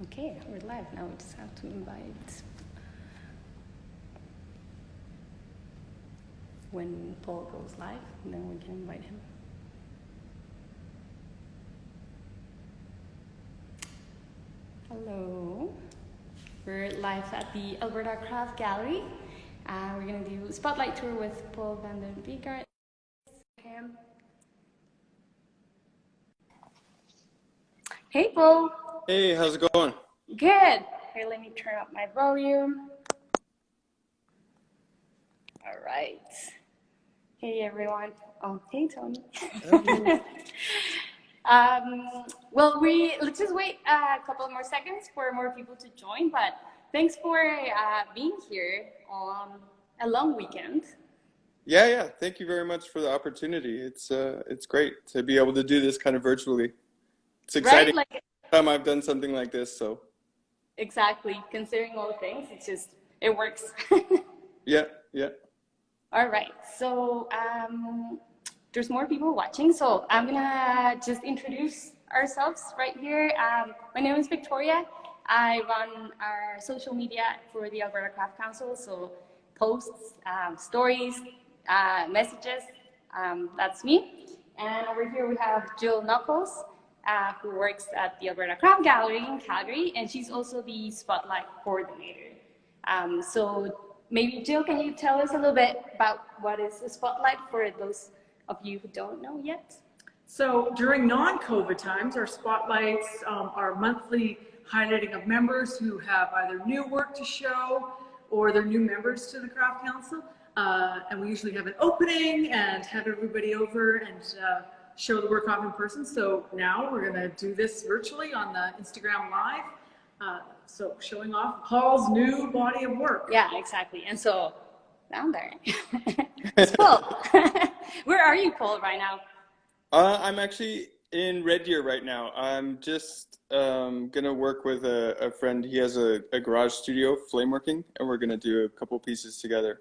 Okay, we're live now. We just have to invite. When Paul goes live, then we can invite him. Hello. We're live at the Alberta Craft Gallery. We're going to do a spotlight tour with Paul van den Bijgaart. Hey, Paul. Hey, how's it going? Good. Here, let me turn up my volume. All right. Hey, everyone. Oh, hey, Tony. Well, let's just wait a couple more seconds for more people to join. But thanks for being here on a long weekend. Yeah. Thank you very much for the opportunity. It's great to be able to do this kind of virtually. It's exciting. Right? Like, time I've done something like this, so. Exactly. Considering all things, it works. Yeah. All right. So there's more people watching, so I'm gonna just introduce ourselves right here. My name is Victoria. I run our social media for the Alberta Craft Council, so posts, stories, messages, that's me. And over here we have Jill Knuckles, who works at the Alberta Craft Gallery in Calgary, and she's also the Spotlight coordinator. So maybe, Jill, can you tell us a little bit about what is a Spotlight for those of you who don't know yet? So during non-COVID times, our Spotlights are monthly highlighting of members who have either new work to show or they're new members to the Craft Council. And we usually have an opening and have everybody over and show the work off in person. So now we're going to do this virtually on the Instagram Live. So showing off Paul's new body of work. Yeah, exactly. And so down there, it's Paul. Where are you, Paul, right now? I'm actually in Red Deer right now. I'm just gonna work with a friend. He has a garage studio, flame working, and we're gonna do a couple pieces together.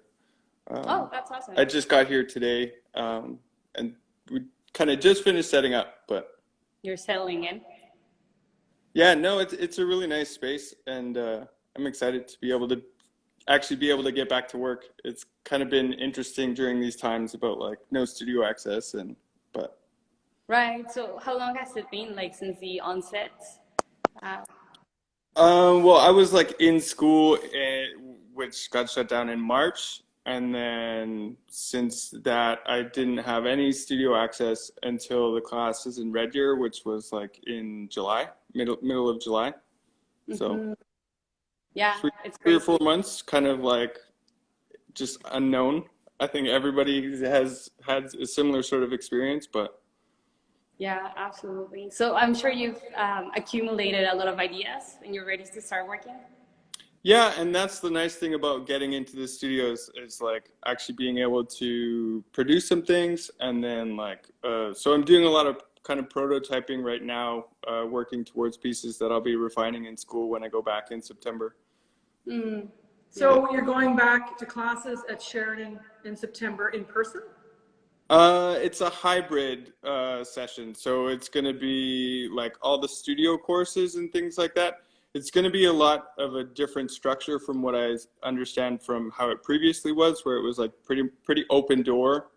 Oh, that's awesome. I just got here today, and we kind of just finished setting up, but. You're settling in? Yeah, no, it's a really nice space, and I'm excited to be able to get back to work. It's kind of been interesting during these times about like no studio access but. Right. So how long has it been, like, since the onset? Well, I was like in school, which got shut down in March, and then since that, I didn't have any studio access until the classes in Red Deer, which was like in July, middle of July. So. Mm-hmm. Yeah, it's three or crazy. 4 months, kind of like just unknown. I think everybody has had a similar sort of experience, but. Yeah, absolutely. So I'm sure you've accumulated a lot of ideas and you're ready to start working. Yeah, and that's the nice thing about getting into the studios is like actually being able to produce some things, and then like so I'm doing a lot of kind of prototyping right now, working towards pieces that I'll be refining in school when I go back in September. So you're going back to classes at Sheridan in September in person? It's a hybrid session, so it's going to be like all the studio courses and things like that. It's going to be a lot of a different structure from what I understand from how it previously was, where it was like pretty open door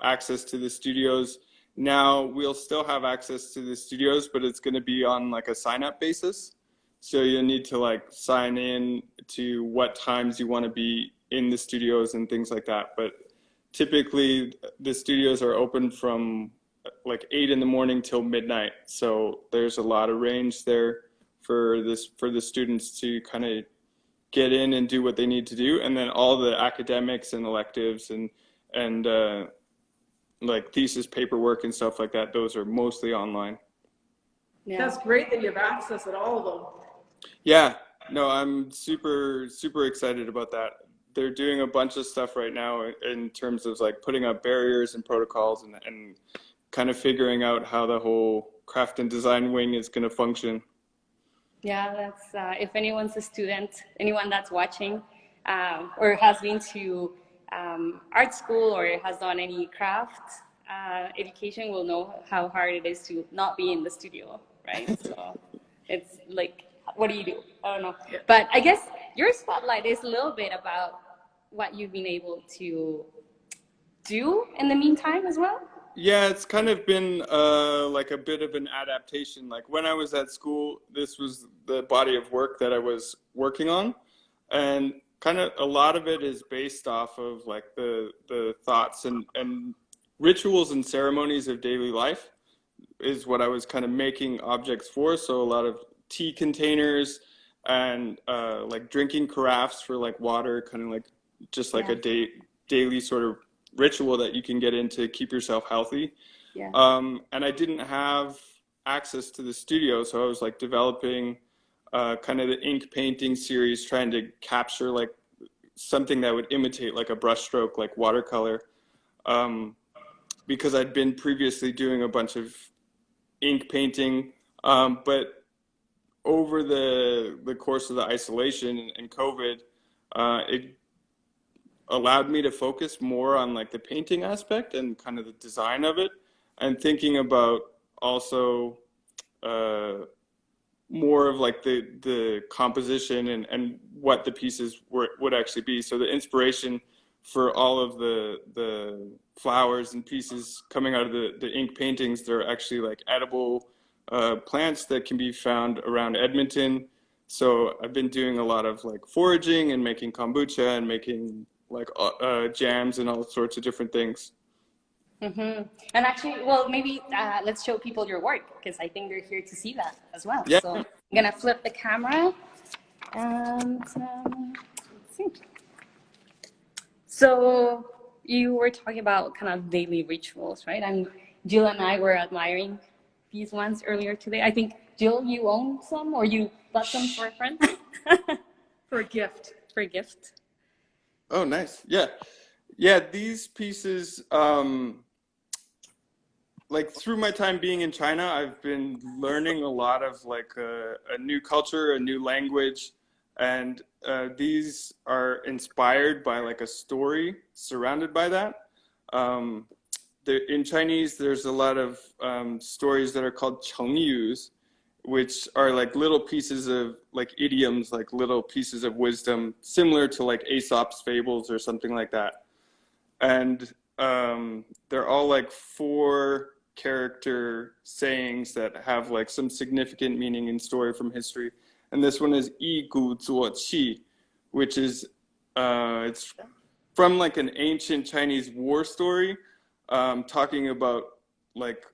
access to the studios. Now we'll still have access to the studios, but it's going to be on like a sign-up basis. So you'll need to like sign in to what times you want to be in the studios and things like that. But typically the studios are open from like 8 in the morning till midnight. So there's a lot of range there for the students to kind of get in and do what they need to do. And then all the academics and electives and like thesis paperwork and stuff like that, those are mostly online. Yeah. That's great that you have access at all of them. Yeah, no, I'm super excited about that. They're doing a bunch of stuff right now in terms of like putting up barriers and protocols and kind of figuring out how the whole craft and design wing is going to function. Yeah, that's if anyone's a student, anyone that's watching or has been to art school or has done any craft education will know how hard it is to not be in the studio, right? So It's like, what do you do? I don't know. But I guess your spotlight is a little bit about what you've been able to do in the meantime as well. Yeah, it's kind of been like a bit of an adaptation. Like when I was at school, this was the body of work that I was working on, and kind of a lot of it is based off of like the thoughts and rituals and ceremonies of daily life is what I was kind of making objects for. So a lot of tea containers and like drinking carafes for like water, kind of like just like a daily sort of ritual that you can get in to keep yourself healthy. Yeah. And I didn't have access to the studio, so I was like developing kind of the ink painting series, trying to capture like something that would imitate like a brushstroke, like watercolor, because I'd been previously doing a bunch of ink painting, but over the course of the isolation and COVID, it allowed me to focus more on like the painting aspect and kind of the design of it, and thinking about also more of like the composition and what the pieces would actually be. So the inspiration for all of the flowers and pieces coming out of the ink paintings, they're actually like edible plants that can be found around Edmonton. So I've been doing a lot of like foraging and making kombucha and making like jams and all sorts of different things. Mm-hmm. And actually, well, maybe let's show people your work, because I think they're here to see that as well. Yeah. So I'm gonna flip the camera and let's see. So you were talking about kind of daily rituals, right? And Jill and I were admiring these ones earlier today. I think, Jill, you own some, or you bought some for a friend? For a gift. For a gift. Oh, nice. Yeah. Yeah, these pieces, like through my time being in China, I've been learning a lot of like a new culture, a new language, and these are inspired by like a story surrounded by that. In Chinese, there's a lot of stories that are called chengyus, which are like little pieces of like idioms, like little pieces of wisdom, similar to like Aesop's fables or something like that. And they're all like 4 character sayings that have like some significant meaning and story from history. And this one is yi gu zuo qi, which is it's from like an ancient Chinese war story, talking about like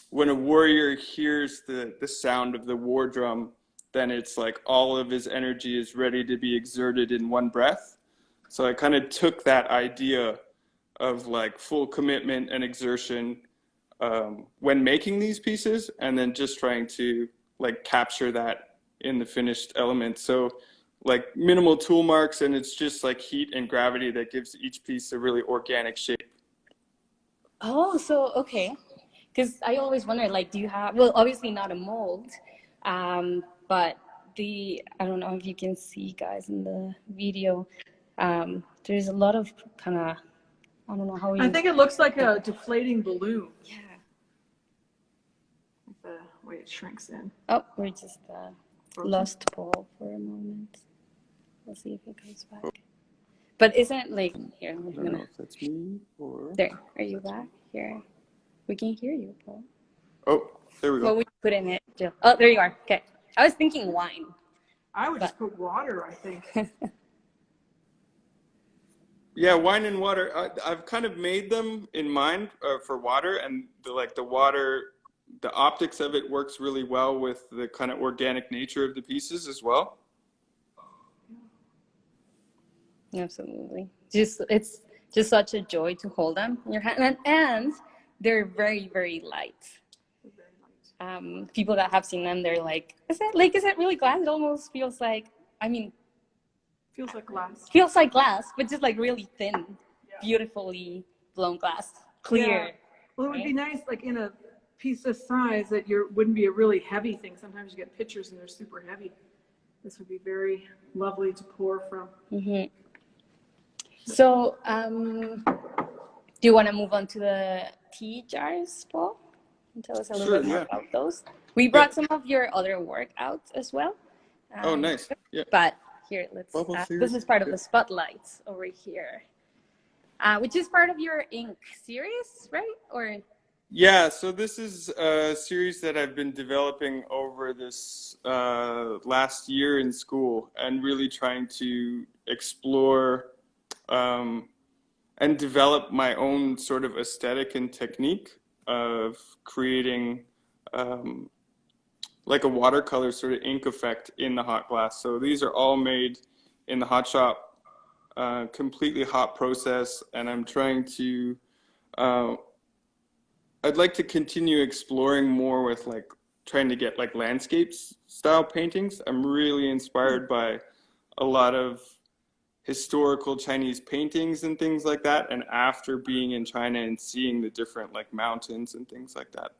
when a warrior hears the sound of the war drum, then it's like all of his energy is ready to be exerted in one breath. So I kind of took that idea of like full commitment and exertion when making these pieces, and then just trying to like capture that in the finished element. So like minimal tool marks, and it's just like heat and gravity that gives each piece a really organic shape. Oh, so okay. Because I always wonder, like, do you have, well, obviously not a mold, but I don't know if you can see, guys, in the video, there's a lot of kind of, I don't know how you... I think it looks like a deflating balloon. Yeah. The way it shrinks in. Oh, we're just lost Paul for a moment. We'll see if it comes back. But isn't like, here, I'm I don't know if that's me or... There, are you back? Here. We can hear you, Paul. Oh, there we go. Well, we put in it, Jill. Oh, there you are. Okay. I was thinking wine. I would just put water, I think. Yeah, wine and water. I've kind of made them in mind for water, and the water, the optics of it works really well with the kind of organic nature of the pieces as well. Absolutely. It's just such a joy to hold them in your hand, and they're very, very light. People that have seen them, they're like, is it really glass? It almost feels like, Feels like glass. Feels like glass, but just like really thin, beautifully blown glass, clear. Yeah. Well, it would be nice, like in a piece this size, that wouldn't be a really heavy thing. Sometimes you get pictures and they're super heavy. This would be very lovely to pour from. Mm-hmm. So, do you want to move on to the tea jars, Paul? And tell us a little bit more about those. We brought some of your other work out as well. Oh, nice. Yeah. But here, Bubble this series? is part of the spotlights over here, which is part of your ink series, right? Or Yeah, so this is a series that I've been developing over this last year in school, and really trying to explore and develop my own sort of aesthetic and technique of creating like a watercolor sort of ink effect in the hot glass. So these are all made in the hot shop, completely hot process, and I'm trying to I'd like to continue exploring more with like trying to get like landscapes style paintings. I'm really inspired by a lot of historical Chinese paintings and things like that. And after being in China and seeing the different like mountains and things like that,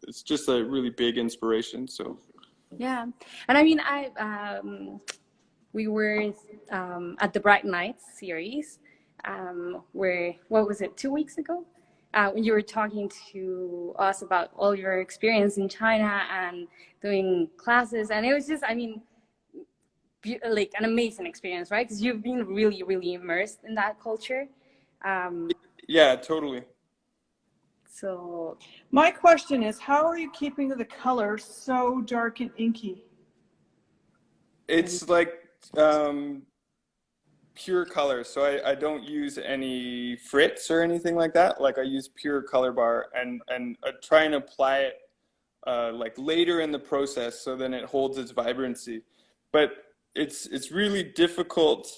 it's just a really big inspiration. So yeah, and I mean, we were at the Bright Nights series, where, what was it, 2 weeks ago? When you were talking to us about all your experience in China and doing classes. And it was just, I mean, like an amazing experience, right? Because you've been really, really immersed in that culture. yeah, totally. So My question is, how are you keeping the color so dark and inky? It's like pure color. So I don't use any fritz or anything like that. Like I use pure color bar, and try and apply it like later in the process, so then it holds its vibrancy. But it's really difficult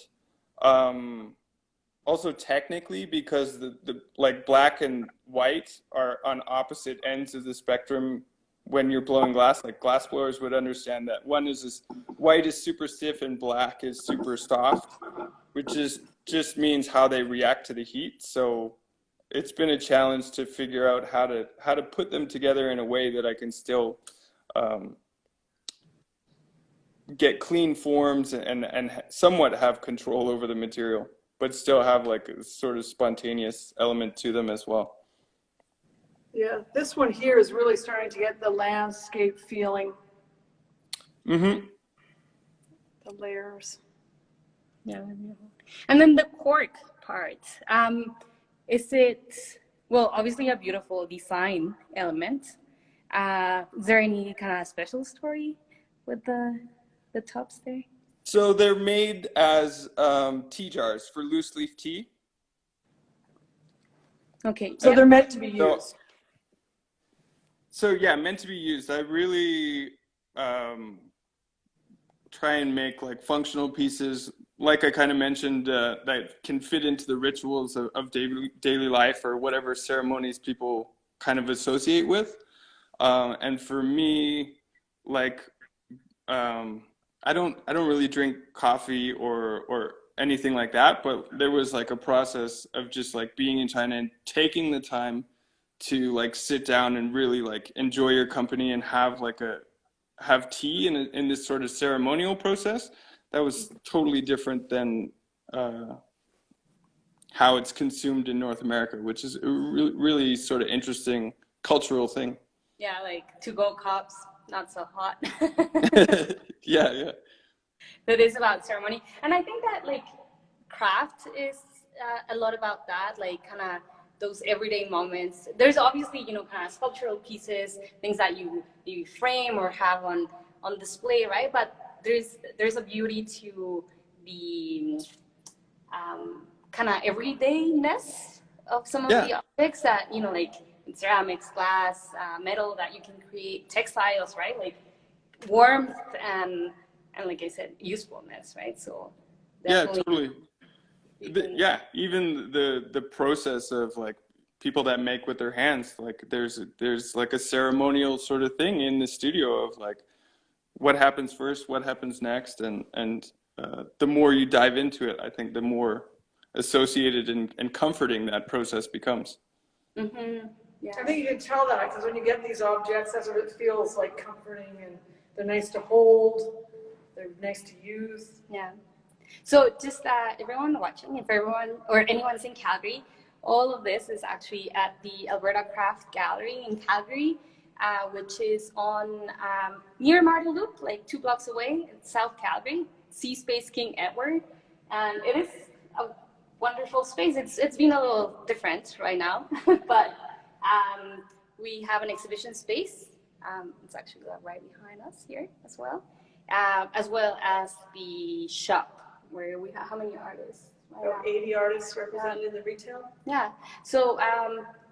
also technically, because the like black and white are on opposite ends of the spectrum when you're blowing glass. Like glass blowers would understand that one is white is super stiff and black is super soft, which is just means how they react to the heat. So it's been a challenge to figure out how to put them together in a way that I can still get clean forms and somewhat have control over the material, but still have like a sort of spontaneous element to them as well. Yeah, this one here is really starting to get the landscape feeling. Mm-hmm. The layers. yeah, and then the cork part. Is it, well, obviously a beautiful design element. Is there any kind of special story with the tops there? So they're made as tea jars for loose leaf tea. Okay. So yeah. they're meant to be used. So yeah, meant to be used. I really try and make like functional pieces, like I kind of mentioned, that can fit into the rituals of daily life, or whatever ceremonies people kind of associate with. And for me, like I don't really drink coffee or anything like that, but there was like a process of just like being in China and taking the time to like sit down and really like enjoy your company and have tea in this sort of ceremonial process that was totally different than how it's consumed in North America, which is a really sort of interesting cultural thing. Yeah, like to-go cups, not so hot. Yeah. That is about ceremony. And I think that like craft is a lot about that, like kind of those everyday moments. There's obviously, you know, kind of sculptural pieces, things that you frame or have on display, right? But there's a beauty to the kind of everydayness of some of the objects that, you know, like ceramics, glass, metal, that you can create, textiles, right? Like warmth and like I said, usefulness, right? So yeah, totally. Yeah, even the process of like people that make with their hands, like there's like a ceremonial sort of thing in the studio of like what happens first, what happens next, and the more you dive into it, I think the more associated and comforting that process becomes. Mm-hmm. Yeah. I think you can tell that because when you get these objects, that's what it feels like, comforting, and they're nice to hold, they're nice to use. Yeah. So just everyone watching, if everyone or anyone's in Calgary, all of this is actually at the Alberta Craft Gallery in Calgary. which is on near Martin Loop, like 2 blocks away in South Calgary, Sea Space King Edward. And it is a wonderful space. It's been a little different right now, but we have an exhibition space. It's actually right behind us here as well as the shop where we have how many artists? 80 artists represented in the retail. Yeah. So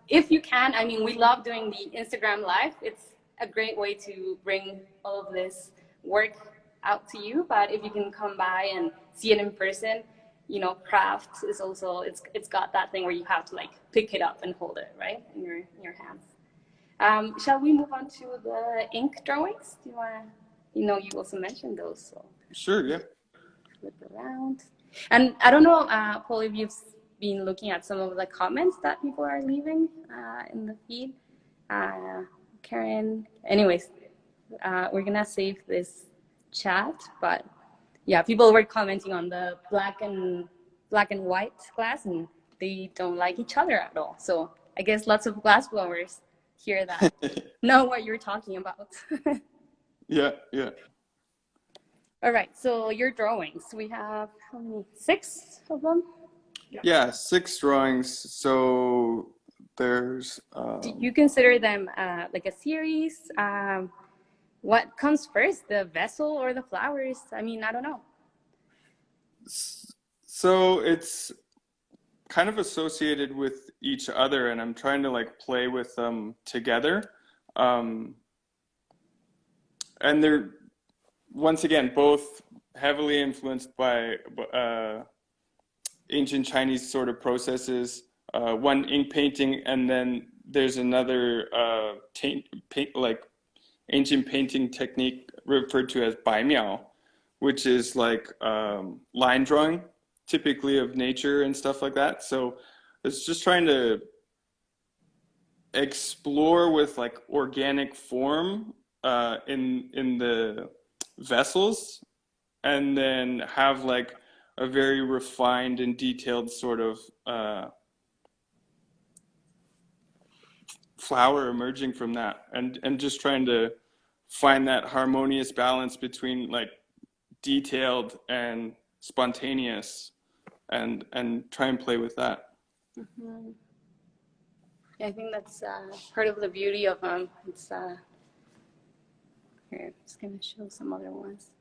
if you can, I mean, we love doing the Instagram Live. It's a great way to bring all of this work out to you. But if you can come by and see it in person, you know, craft is also, it's got that thing where you have to like pick it up and hold it, right, in your hands. Shall we move on to the ink drawings? Do you want to, you know, you also mentioned those. So Sure, yeah. flip around. And I don't know, Paul, if you've been looking at some of the comments that people are leaving in the feed. Karen, anyways, we're gonna save this chat, but yeah, people were commenting on the black and white glass, and they don't like each other at all. So I guess lots of glass blowers here that know what you're talking about. Yeah, yeah. All right, so your drawings, we have how many? 6 of them? Yeah, 6 drawings. So there's. Do you consider them like a series? What comes first, the vessel or the flowers? I mean, I don't know. So it's kind of associated with each other, and I'm trying to like play with them together. And they're, once again, both heavily influenced by ancient Chinese sort of processes. One ink painting, and then there's another like ancient painting technique referred to as baimiao, which is like line drawing, typically of nature and stuff like that. So it's just trying to explore with like organic form in the vessels, and then have like a very refined and detailed sort of flower emerging from that, and just trying to find that harmonious balance between like detailed and spontaneous, and try and play with that. Mm-hmm. Yeah, I think that's part of the beauty of them. It's here, I'm just gonna show some other ones.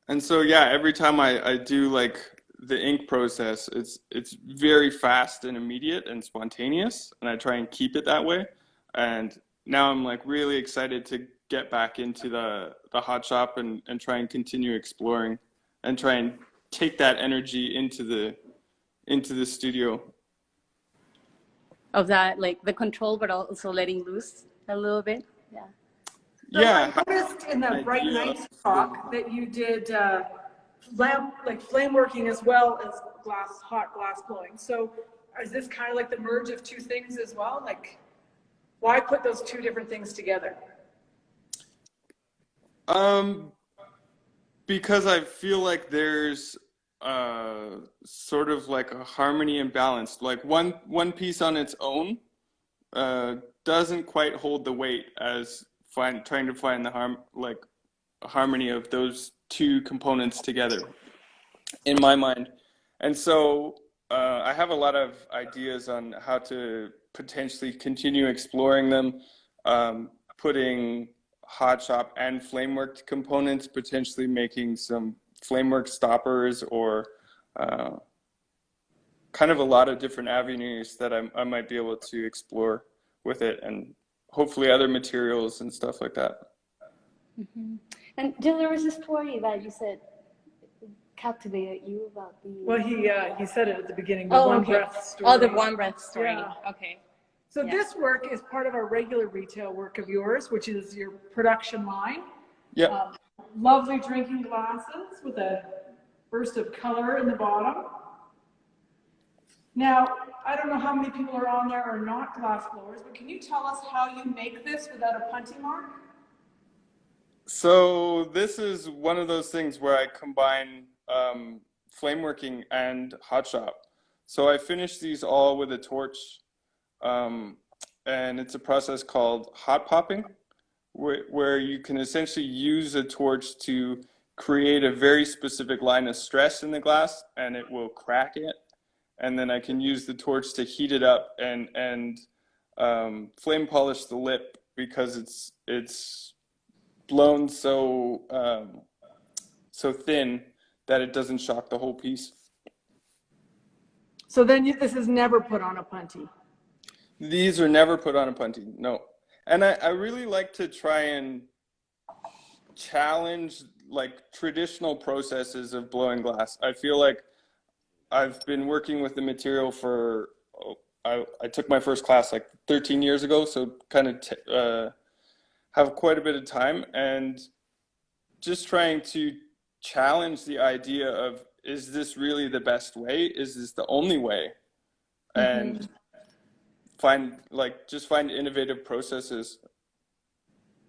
And so yeah, every time I do like the ink process, it's very fast and immediate and spontaneous, and I try and keep it that way. And now I'm like really excited to get back into the hot shop and try and continue exploring and try and take that energy into the studio. Of that, like the control, but also letting loose a little bit. Yeah. So Yeah. I noticed in the Bright Nights talk that you did flame working as well as hot glass blowing. So is this kind of like the merge of two things as well? Like, why put those two different things together? Because I feel like there's sort of like a harmony and balance. Like one piece on its own doesn't quite hold the weight as trying to find the harmony of those two components together, in my mind. And so I have a lot of ideas on how to potentially continue exploring them, putting hot shop and flamework components, potentially making some flamework stoppers, or kind of a lot of different avenues that I might be able to explore with it, and hopefully other materials and stuff like that. Mm-hmm. And Jill, there was a story that you said captivated you about the... Well, he said it at the beginning, the one breath story. Oh, the one breath story. Yeah. Okay. So this work is part of our regular retail work of yours, which is your production line. Yeah. Lovely drinking glasses with a burst of color in the bottom. Now, I don't know how many people are on there are not glass blowers, but can you tell us how you make this without a punty mark? So this is one of those things where I combine flame working and hot shop. So I finished these all with a torch, and it's a process called hotpopping, where you can essentially use a torch to create a very specific line of stress in the glass, and it will crack it. And then I can use the torch to heat it up and flame polish the lip, because it's blown so thin that it doesn't shock the whole piece. So then this is never put on a punty. These are never put on a punty, no. And I really like to try and challenge like traditional processes of blowing glass. I feel like I've been working with the material for, I took my first class like 13 years ago, so kind of have quite a bit of time, and just trying to challenge the idea of, is this really the best way? Is this the only way? And find innovative processes.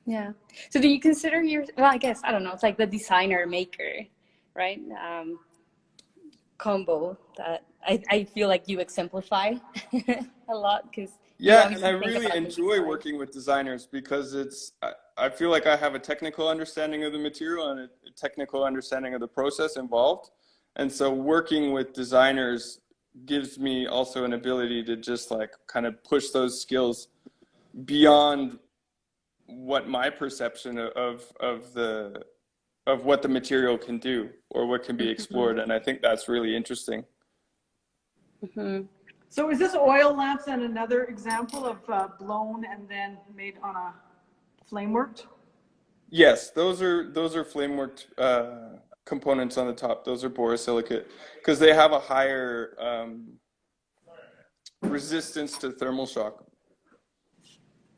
Yeah. So do you consider well, I guess, I don't know, it's like the designer maker, right? Combo that I feel like you exemplify a lot, because yeah, and I really enjoy working with designers, because I feel like I have a technical understanding of the material and a technical understanding of the process involved. And so working with designers gives me also an ability to just like kind of push those skills beyond what my perception of what the material can do or what can be explored. And I think that's really interesting. So is this oil lamps and another example of blown and then made on a flame worked? Yes, those are flame worked components on the top. Those are borosilicate, because they have a higher resistance to thermal shock.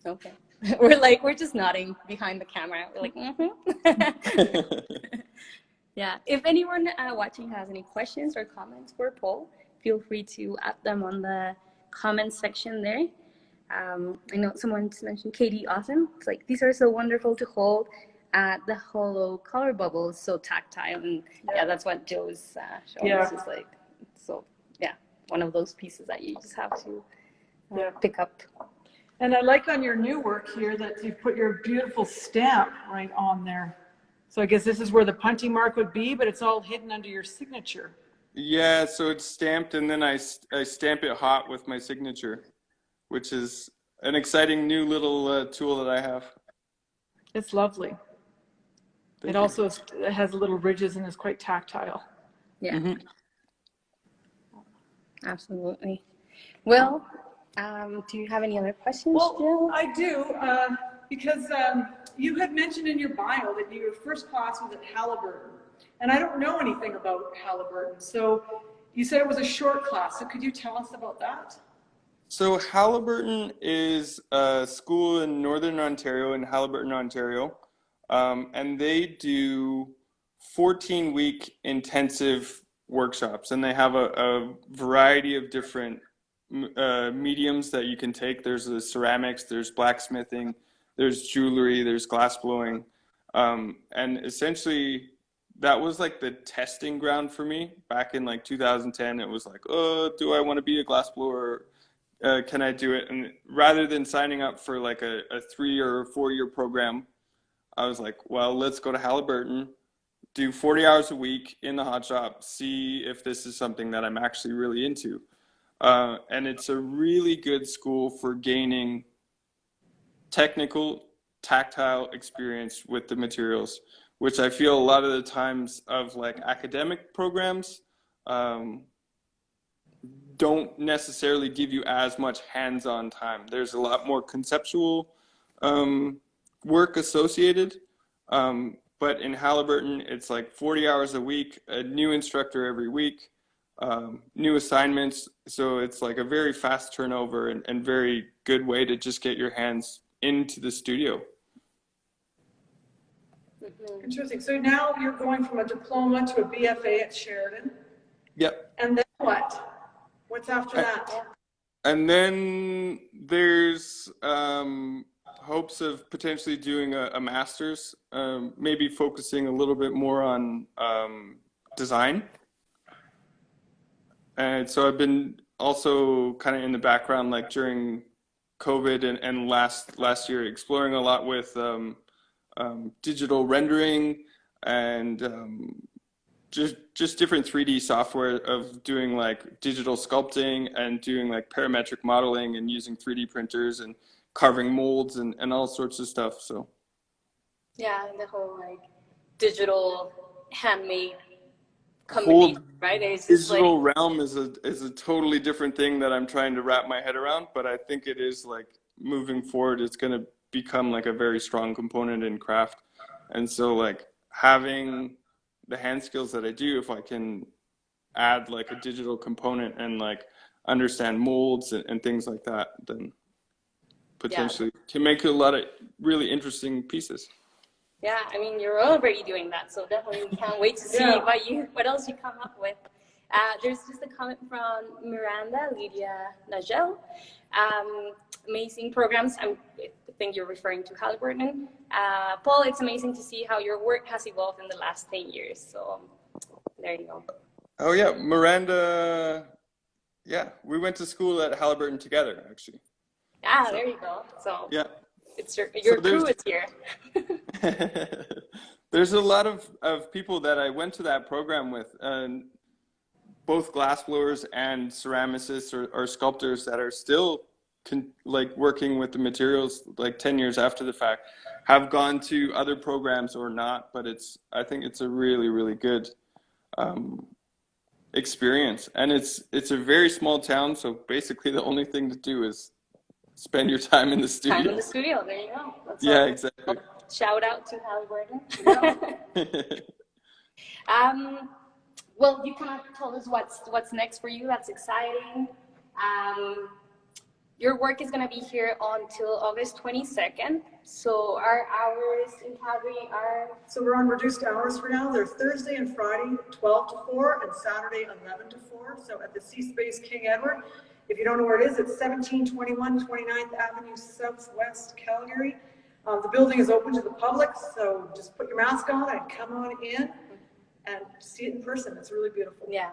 Okay. We're just nodding behind the camera. We're like, Yeah. If anyone watching has any questions or comments for Paul, feel free to add them on the comments section there. I know someone's mentioned Katie, awesome. It's like, these are so wonderful to hold. The hollow color bubbles, so tactile, and yeah, that's what Joe's showing us. Is like, so yeah, one of those pieces that you just have to pick up. And I like on your new work here that you've put your beautiful stamp right on there. So I guess this is where the punty mark would be, but it's all hidden under your signature. Yeah, so it's stamped, and then I stamp it hot with my signature, which is an exciting new little tool that I have. It's lovely. It also has little ridges and is quite tactile. Yeah. Absolutely. Well, do you have any other questions, Jill? I do, because you had mentioned in your bio that your first class was at Halliburton, and I don't know anything about Halliburton. So you said it was a short class. So could you tell us about that? So Halliburton is a school in Northern Ontario, in Halliburton, Ontario. And they do 14-week intensive workshops, and they have a variety of different mediums that you can take. There's the ceramics, there's blacksmithing, there's jewelry, there's glass blowing. And essentially that was like the testing ground for me back in like 2010. It was like, oh, do I want to be a glass blower? Can I do it? And rather than signing up for like a 3 or 4 year program, I was like, well, let's go to Halliburton, do 40 hours a week in the hot shop, see if this is something that I'm actually really into. And it's a really good school for gaining technical, tactile experience with the materials, which I feel a lot of the times of like academic programs don't necessarily give you as much hands-on time. There's a lot more conceptual work associated, but in Halliburton it's like 40 hours a week, a new instructor every week, new assignments, so it's like a very fast turnover and very good way to just get your hands into the studio. Interesting. So now you're going from a diploma to a BFA at Sheridan. Yep. And then what? What's after that? And then there's hopes of potentially doing a master's, maybe focusing a little bit more on design. And so I've been also kind of in the background, like during COVID and last year, exploring a lot with digital rendering and just different 3D software of doing like digital sculpting and doing like parametric modeling and using 3D printers and carving molds and all sorts of stuff. So yeah, the whole like digital handmade combination, right? It's just digital like, realm is a totally different thing that I'm trying to wrap my head around, but I think it is like moving forward, it's going to become like a very strong component in craft. And so like having the hand skills that I do, if I can add like a digital component and like understand molds and things like that, then potentially can make a lot of really interesting pieces. yeah, I mean, you're already doing that, so definitely can't wait to see what else you come up with. There's just a comment from Miranda Lydia Nagel. Amazing programs. I think you're referring to Halliburton. Paul, it's amazing to see how your work has evolved in the last 10 years. So there you go. Oh yeah, Miranda. Yeah, we went to school at Halliburton together, actually. Ah, there you go. So yeah, it's your crew is here. There's a lot of people that I went to that program with, both glassblowers and ceramicists or sculptors that are still like working with the materials like 10 years after the fact, have gone to other programs or not, but I think it's a really, really good experience. And it's a very small town, so basically the only thing to do is spend your time in the studio. Time in the studio, there you go. That's yeah, all. exactly. Shout out to Halliburton. Well, you kind of told us what's next for you. That's exciting. Your work is going to be here until August 22nd. So our hours in Calgary are... So we're on reduced hours for now. They're Thursday and Friday, 12 to 4, and Saturday, 11 to 4. So at the C-Space King Edward. If you don't know where it is, it's 1721 29th Avenue Southwest, Calgary. The building is open to the public, so just put your mask on and come on in and see it in person. It's really beautiful. Yeah.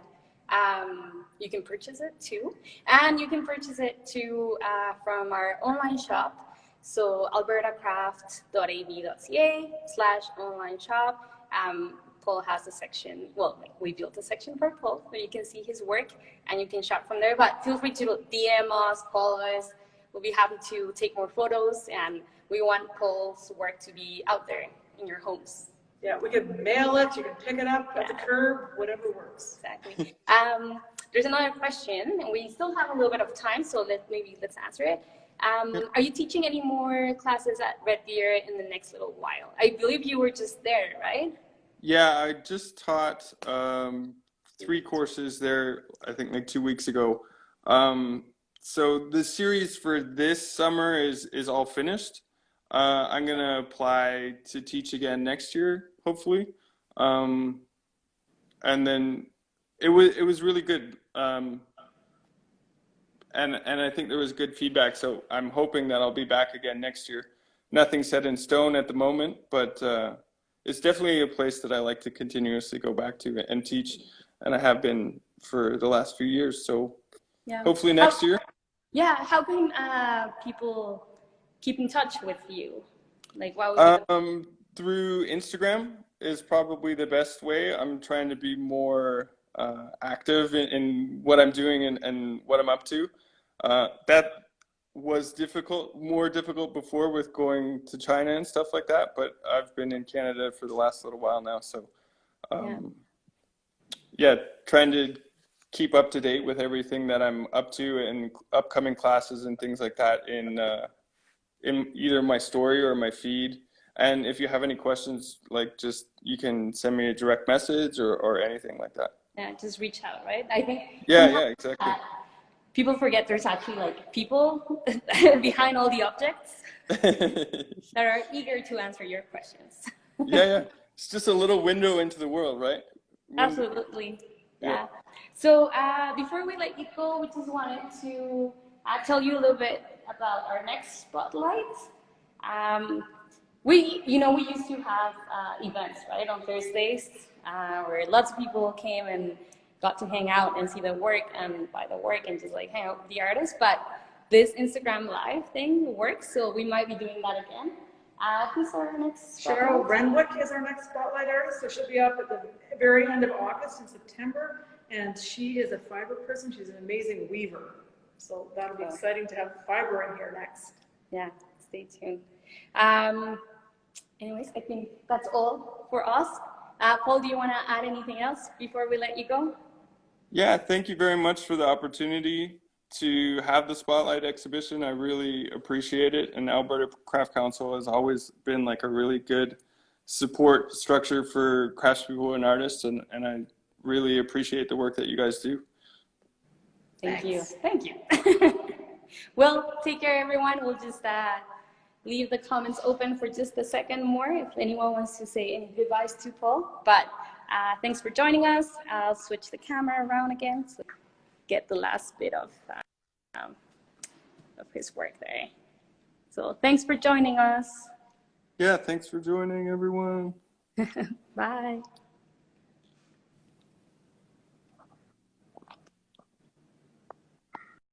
You can purchase it too. And you can purchase it too from our online shop. So albertacraft.ab.ca/online shop. Paul has a section, well, like we built a section for Paul where you can see his work and you can shop from there. But feel free to DM us, call us. We'll be happy to take more photos, and we want Paul's work to be out there in your homes. Yeah, we can mail it, you can pick it up at the curb, whatever works. Exactly. There's another question, and we still have a little bit of time, so let's answer it. Are you teaching any more classes at Red Deer in the next little while? I believe you were just there, right? Yeah, I just taught 3 courses there, I think like 2 weeks ago. So the series for this summer is all finished. I'm going to apply to teach again next year, hopefully. And then it was really good. And I think there was good feedback. So I'm hoping that I'll be back again next year. Nothing set in stone at the moment, but it's definitely a place that I like to continuously go back to and teach. And I have been for the last few years. So hopefully next year. Yeah. How can people keep in touch with you? Like, why would through Instagram is probably the best way. I'm trying to be more active in what I'm doing and what I'm up to. That was more difficult before with going to China and stuff like that, but I've been in Canada for the last little while now, so trying to keep up to date with everything that I'm up to and upcoming classes and things like that in either my story or my feed. And if you have any questions, like you can send me a direct message or anything like that. Yeah, just reach out, right? I think. Yeah, exactly. People forget there's actually like people behind all the objects that are eager to answer your questions. Yeah. It's just a little window into the world, right? Absolutely. Yeah. So before we let you go, we just wanted to tell you a little bit about our next spotlight. We used to have events, right, on Thursdays, where lots of people came and got to hang out and see the work and buy the work and just like hang out with the artists. But this Instagram live thing works, so we might be doing that again. Who's our next spotlight? Cheryl Renwick is our next spotlight artist, so she'll be up at the very end of August in September, and she is a fiber person. She's an amazing weaver, so that'll be exciting to have fiber in here next. Yeah, stay tuned. Anyways, I think that's all for us. Paul, do you want to add anything else before we let you go? Yeah, thank you very much for the opportunity to have the Spotlight exhibition. I really appreciate it. And Alberta Craft Council has always been like a really good support structure for craftspeople and artists. And I really appreciate the work that you guys do. Thank you. Thank you. Well, take care, everyone. We'll just leave the comments open for just a second more if anyone wants to say any goodbyes to Paul. But thanks for joining us. I'll switch the camera around again so get the last bit of his work there. So thanks for joining us. Yeah, thanks for joining, everyone. Bye.